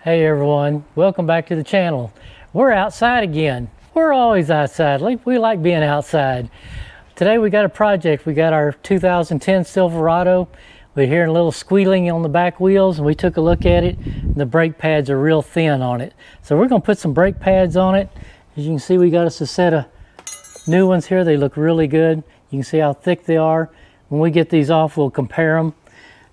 Hey everyone, welcome back to the channel. We're outside again. We're always outside. We like being outside. Today we got a project. We got our 2010 Silverado. We're hearing a little squealing on the back wheels, and we took a look at it. The brake pads are real thin on it. So we're going to put some brake pads on it. As you can see, we got us a set of new ones here. They look really good. You can see how thick they are. When we get these off, we'll compare them.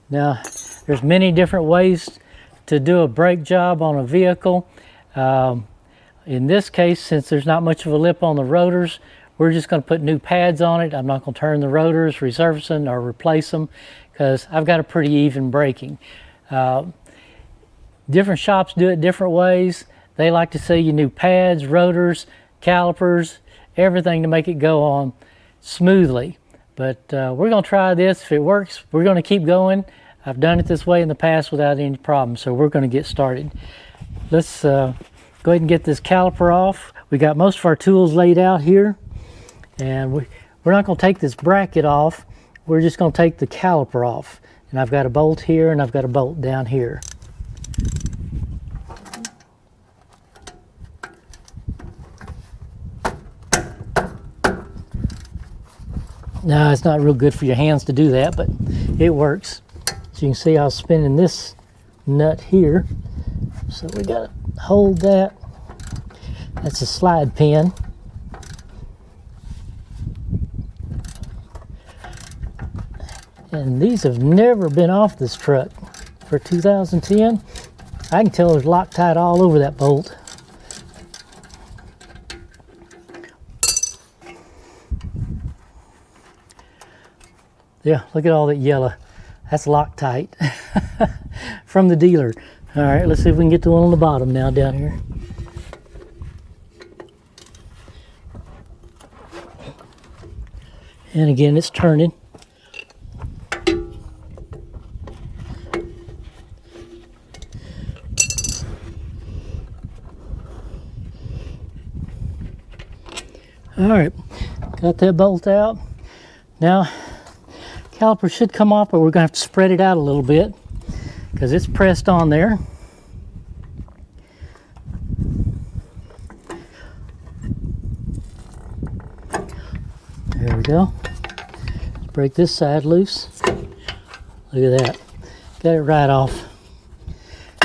Now, there's many different ways to do a brake job on a vehicle. In this case, since there's not much of a lip on the rotors, we're just going to put new pads on it. I'm not going to turn the rotors, resurface them, or replace them, because I've got a pretty even braking. Different shops do it different ways. They like to see you new pads, rotors, calipers, everything to make it go on smoothly. But we're going to try this. If it works, we're going to keep going. I've done it this way in the past without any problem, so we're going to get started. Let's go ahead and get this caliper off. We got most of our tools laid out here, and we're not going to take this bracket off. We're just going to take the caliper off. And I've got a bolt here, and I've got a bolt down here. No, it's not real good for your hands to do that, but it works. So you can see I was spinning this nut here. So we got to hold that. That's a slide pin. And these have never been off this truck. For 2010, I can tell there's Loctite all over that bolt. Yeah, look at all that yellow. That's Loctite from the dealer. All right, let's see if we can get the one on the bottom now down here. And again, it's turning. All right, got that bolt out. Now, caliper should come off, but we're going to have to spread it out a little bit because it's pressed on there. There we go. Let's break this side loose. Look at that. Got it right off.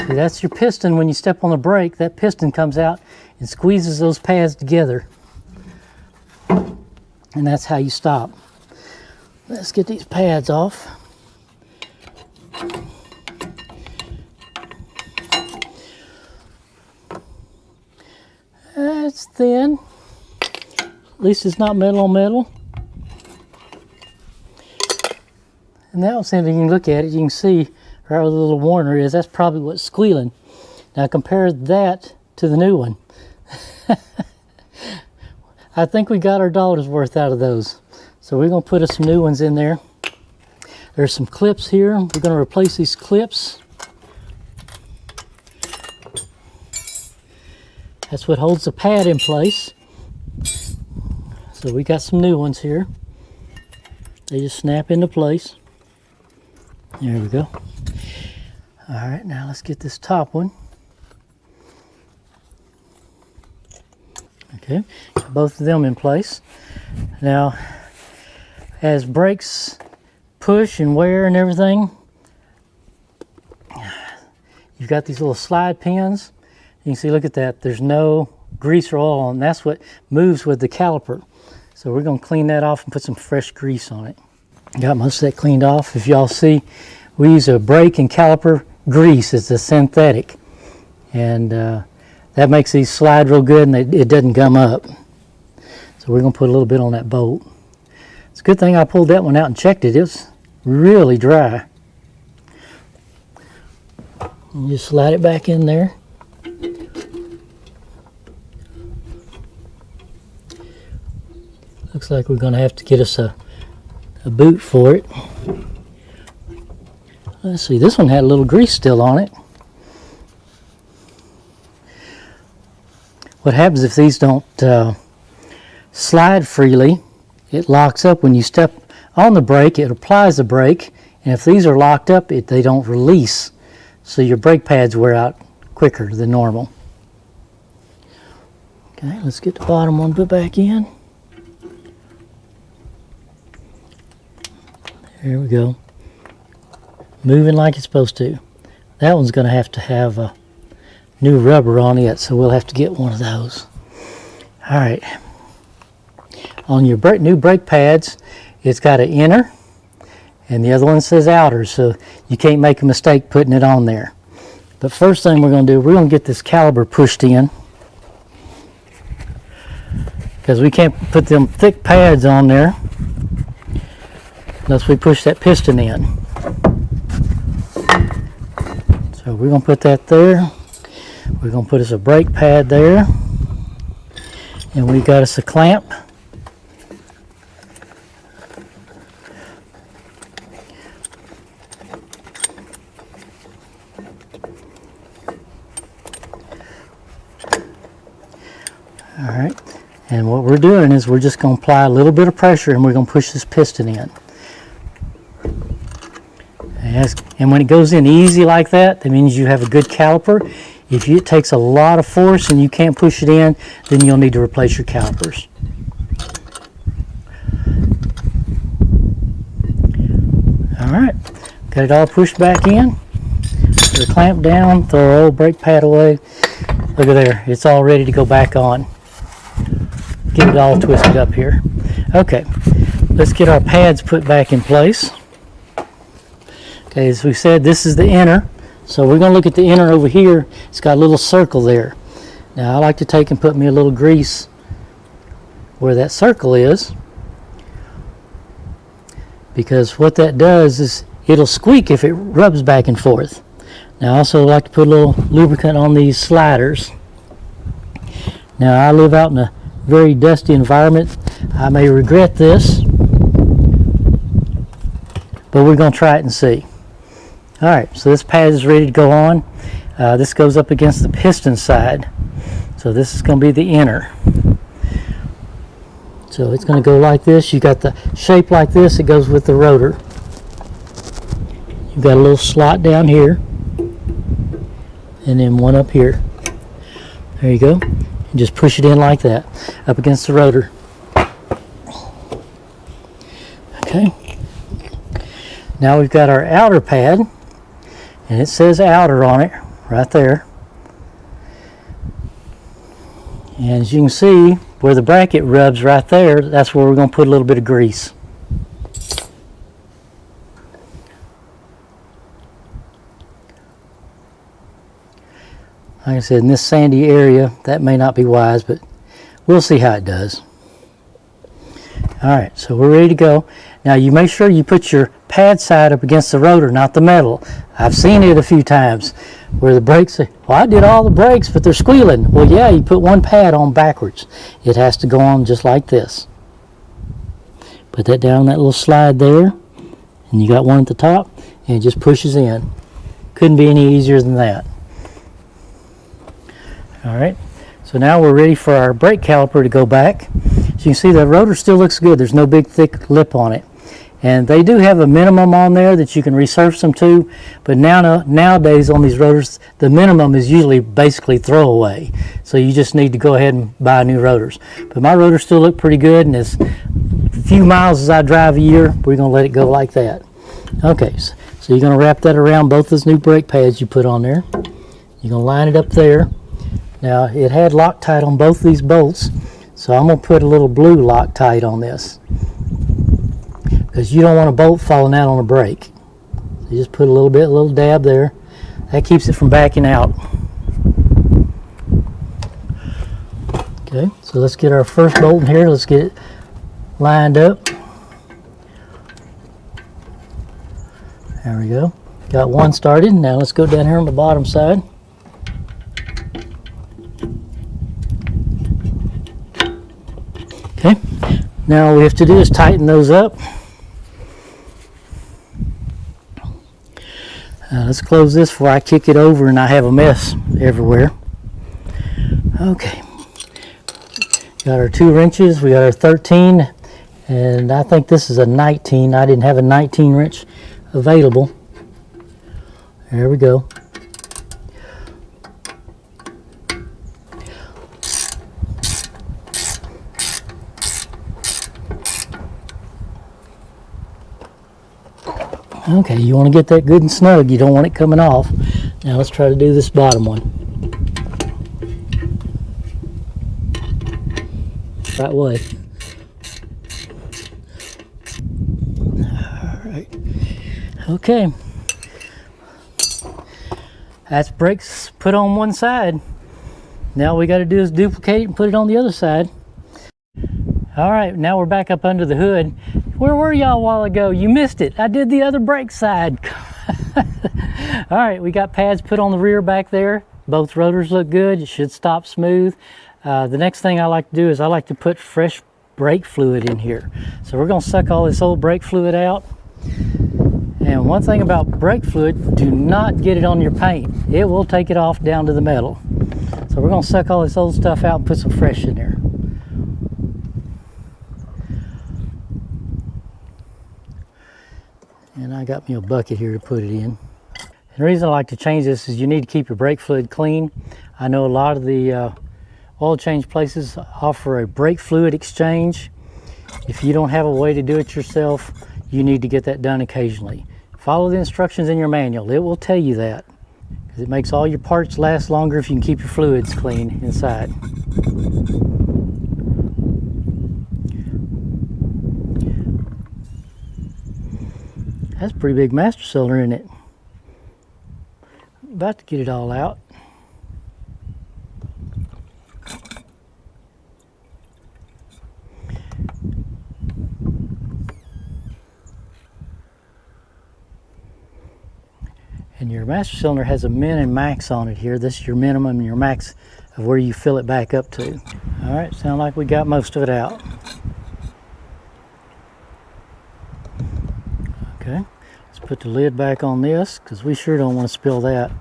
See, that's your piston. When you step on the brake, that piston comes out and squeezes those pads together. And that's how you stop. Let's get these pads off. It's thin. At least it's not metal on metal. And that was something you can look at it. You can see right where the little warner is. That's probably what's squealing. Now compare that to the new one. I think we got our dollar's worth out of those. So we're going to put some new ones in there. There's some clips here. We're going to replace these clips. That's what holds the pad in place. So we got some new ones here. They just snap into place. There we go. All right, now let's get this top one. Okay, got both of them in place. Now, as brakes push and wear and everything, you've got these little slide pins. You can see, look at that, there's no grease or oil on. That's what moves with the caliper. So we're going to clean that off and put some fresh grease on it. Got most of that cleaned off. If y'all see, we use a brake and caliper grease. It's a synthetic, and that makes these slide real good, and it doesn't gum up. So we're going to put a little bit on that bolt. It's a good thing I pulled that one out and checked it. It was really dry. And just slide it back in there. Looks like we're going to have to get us a boot for it. Let's see, this one had a little grease still on it. What happens if these don't slide freely, it locks up when you step on the brake. It applies the brake, and if these are locked up, they don't release. So your brake pads wear out quicker than normal. Okay, let's get the bottom one put back in. There we go. Moving like it's supposed to. That one's going to have a new rubber on it, so we'll have to get one of those. All right. On your new brake pads, it's got an inner, and the other one says outer, so you can't make a mistake putting it on there. But first thing we're going to do, we're going to get this caliper pushed in, because we can't put them thick pads on there unless we push that piston in. So we're going to put that there. We're going to put us a brake pad there, and we got us a clamp. All right, and what we're doing is we're just going to apply a little bit of pressure, and we're going to push this piston in. And when it goes in easy like that, that means you have a good caliper. If it takes a lot of force and you can't push it in, then you'll need to replace your calipers. All right, got it all pushed back in. Put the clamp down, throw our old brake pad away. Look at there, it's all ready to go back on. Get it all twisted up here. Okay, let's get our pads put back in place. Okay, as we said, this is the inner. So we're going to look at the inner over here. It's got a little circle there. Now I like to take and put me a little grease where that circle is, because what that does is it'll squeak if it rubs back and forth. Now I also like to put a little lubricant on these sliders. Now I live out in a very dusty environment. I may regret this, but we're going to try it and see. Alright, so this pad is ready to go on. This goes up against the piston side. So this is going to be the inner. So it's going to go like this. You got the shape like this. It goes with the rotor. You've got a little slot down here, and then one up here. There you go. And just push it in like that, up against the rotor. Okay. Now we've got our outer pad, and it says outer on it right there. And as you can see, where the bracket rubs right there, that's where we're going to put a little bit of grease. Like I said, in this sandy area, that may not be wise, but we'll see how it does. Alright, so we're ready to go. Now you make sure you put your pad side up against the rotor, not the metal. I've seen it a few times where the brakes say, well, I did all the brakes, but they're squealing. Well, yeah, you put one pad on backwards. It has to go on just like this. Put that down that little slide there, and you got one at the top, and it just pushes in. Couldn't be any easier than that. Alright, so now we're ready for our brake caliper to go back. So you can see the rotor still looks good. There's no big thick lip on it. And they do have a minimum on there that you can resurface them to, but nowadays on these rotors, the minimum is usually basically throwaway. So you just need to go ahead and buy new rotors. But my rotors still look pretty good, and as few miles as I drive a year, we're going to let it go like that. Okay, so you're going to wrap that around both those new brake pads you put on there. You're going to line it up there. Now, it had Loctite on both these bolts, so I'm going to put a little blue Loctite on this, because you don't want a bolt falling out on a brake. So you just put a little dab there. That keeps it from backing out. Okay, so let's get our first bolt in here. Let's get it lined up. There we go. Got one started. Now let's go down here on the bottom side. Okay, now all we have to do is tighten those up. Let's close this before I kick it over and I have a mess everywhere. Okay, got our 2 wrenches, we got our 13, and I think this is a 19. I didn't have a 19 wrench available. There we go. Okay, you want to get that good and snug. You don't want it coming off. Now let's try to do this bottom one. That way. All right. Okay. That's brakes put on one side. Now we got to do is duplicate it and put it on the other side. All right, now we're back up under the hood. Where were y'all a while ago? You missed it. I did the other brake side. All right, we got pads put on the rear back there. Both rotors look good. It should stop smooth. The next thing I like to do is I like to put fresh brake fluid in here. So we're gonna suck all this old brake fluid out. And one thing about brake fluid, do not get it on your paint. It will take it off down to the metal. So we're gonna suck all this old stuff out and put some fresh in there. And I got me a bucket here to put it in. And the reason I like to change this is you need to keep your brake fluid clean. I know a lot of the oil change places offer a brake fluid exchange. If you don't have a way to do it yourself, you need to get that done occasionally. Follow the instructions in your manual. It will tell you that, because it makes all your parts last longer if you can keep your fluids clean inside. That's a pretty big master cylinder, isn't it? About to get it all out. And your master cylinder has a min and max on it here. This is your minimum and your max of where you fill it back up to. All right, sound like we got most of it out. Okay, let's put the lid back on this because we sure don't want to spill that.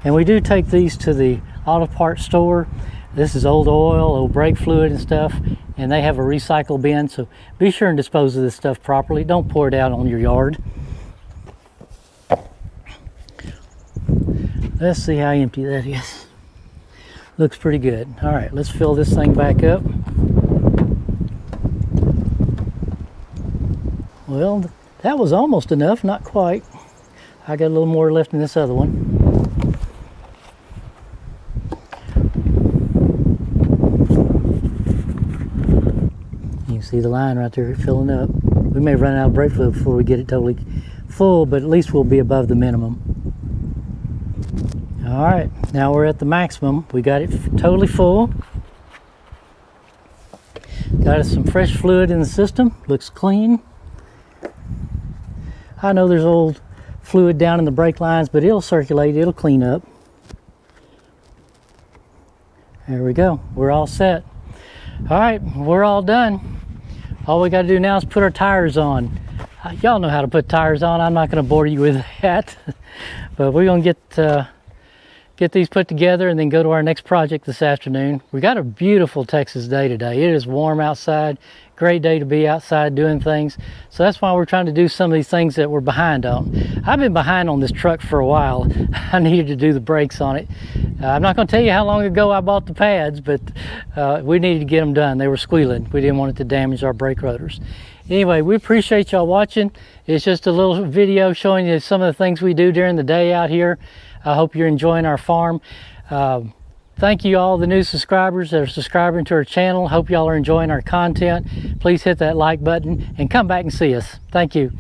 And we do take these to the auto parts store. This is old oil, old brake fluid and stuff, and they have a recycle bin, so be sure and dispose of this stuff properly. Don't pour it out on your yard. Let's see how empty that is. Looks pretty good. All right, let's fill this thing back up. Well, that was almost enough, not quite. I got a little more left in this other one. You can see the line right there filling up. We may run out of brake fluid before we get it totally full, but at least we'll be above the minimum. All right, now we're at the maximum. We got it totally full. Got us some fresh fluid in the system. Looks clean. I know there's old fluid down in the brake lines, but it'll circulate, it'll clean up. There we go, we're all set. All right, we're all done. All we gotta do now is put our tires on. Y'all know how to put tires on. I'm not gonna bore you with that. But we're gonna get these put together and then go to our next project this afternoon. We got a beautiful Texas day today. It is warm outside, great day to be outside doing things. So that's why we're trying to do some of these things that we're behind on. I've been behind on this truck for a while. I needed to do the brakes on it. I'm not going to tell you how long ago I bought the pads, but we needed to get them done. They were squealing. We didn't want it to damage our brake rotors. Anyway, we appreciate y'all watching. It's just a little video showing you some of the things we do during the day out here. I hope you're enjoying our farm. Thank you all the new subscribers that are subscribing to our channel. Hope y'all are enjoying our content. Please hit that like button and come back and see us. Thank you.